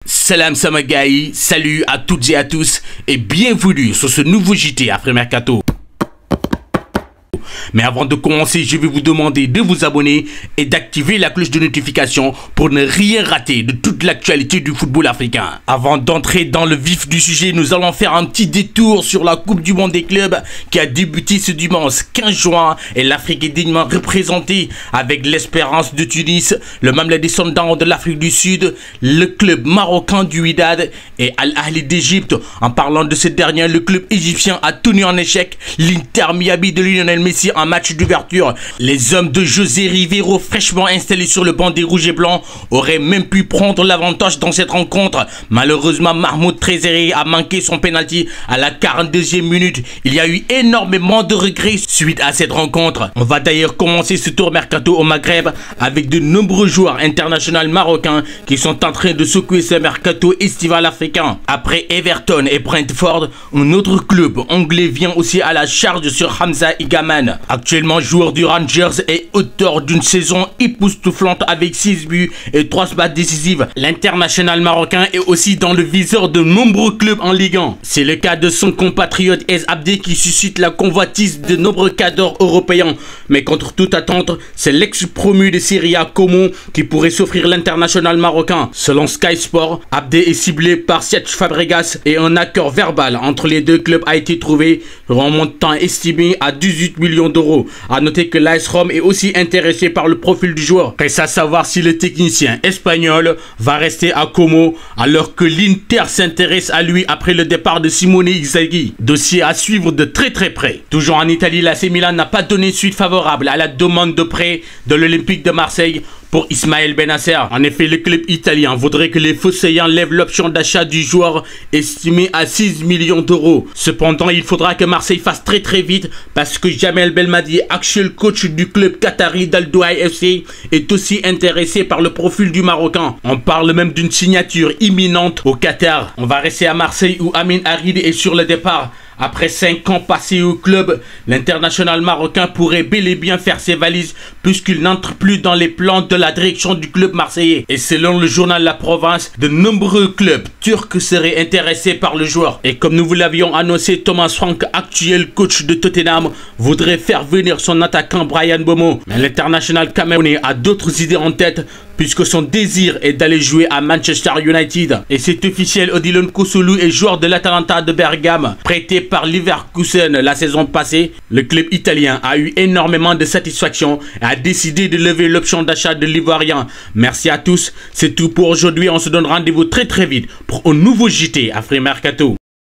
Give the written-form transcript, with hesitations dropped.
Salam Samagaï, salut à toutes et à tous et bienvenue sur ce nouveau JT Afrique Mercato. Mais avant de commencer, je vais vous demander de vous abonner et d'activer la cloche de notification pour ne rien rater de toute l'actualité du football africain. Avant d'entrer dans le vif du sujet, nous allons faire un petit détour sur la Coupe du Monde des clubs qui a débuté ce dimanche 15 juin et l'Afrique est dignement représentée avec l'Espérance de Tunis, le Mamelodi Sundowns de l'Afrique du Sud, le club marocain du Wydad et Al Ahly d'Égypte. En parlant de ce dernier, le club égyptien a tenu en échec l'Inter Miami de Lionel Messi en match d'ouverture. Les hommes de José Rivero, fraîchement installés sur le banc des Rouges et Blancs, auraient même pu prendre l'avantage dans cette rencontre. Malheureusement, Mahmoud Trezeguet a manqué son penalty à la 42e minute. Il y a eu énormément de regrets suite à cette rencontre. On va d'ailleurs commencer ce tour mercato au Maghreb avec de nombreux joueurs internationaux marocains qui sont en train de secouer ce mercato estival africain. Après Everton et Brentford, un autre club anglais vient aussi à la charge sur Hamza Igaman. Actuellement joueur du Rangers et auteur d'une saison époustouflante avec 6 buts et 3 passes décisives. L'international marocain est aussi dans le viseur de nombreux clubs en Ligue 1. C'est le cas de son compatriote Ez Abdé qui suscite la convoitise de nombreux cadres européens. Mais contre toute attente, c'est l'ex-promu de Serie A Como qui pourrait s'offrir l'international marocain. Selon Sky Sport, Abdé est ciblé par Cesc Fabregas et un accord verbal entre les deux clubs a été trouvé, en montant estimé à 18 millions d'euros. A noter que l'AS Rome est aussi intéressé par le profil du joueur. Reste à savoir si le technicien espagnol va rester à Como alors que l'Inter s'intéresse à lui après le départ de Simone Inzaghi. Dossier à suivre de très près. Toujours en Italie, l'AC Milan n'a pas donné suite favorable à la demande de prêt de l'Olympique de Marseille pour Ismaël Benasser. En effet, le club italien voudrait que les Phocéens lèvent l'option d'achat du joueur estimé à 6 millions d'euros. Cependant, il faudra que Marseille fasse très vite parce que Jamel Belmadi, actuel coach du club qatari d'Al Douaï FC, est aussi intéressé par le profil du Marocain. On parle même d'une signature imminente au Qatar. On va rester à Marseille où Amin Harid est sur le départ. Après 5 ans passés au club, l'international marocain pourrait bel et bien faire ses valises puisqu'il n'entre plus dans les plans de la direction du club marseillais. Et selon le journal La Provence, de nombreux clubs turcs seraient intéressés par le joueur. Et comme nous vous l'avions annoncé, Thomas Frank, actuel coach de Tottenham, voudrait faire venir son attaquant Bryan Mbeumo. Mais l'international camerounais a d'autres idées en tête puisque son désir est d'aller jouer à Manchester United. Et c'est officiel, Odilon Kosulu est joueur de l'Atalanta de Bergame, prêté par Leverkusen la saison passée. Le club italien a eu énormément de satisfaction et a décidé de lever l'option d'achat de l'Ivoirien. Merci à tous, c'est tout pour aujourd'hui. On se donne rendez-vous très vite pour un nouveau JT Afrique Mercato.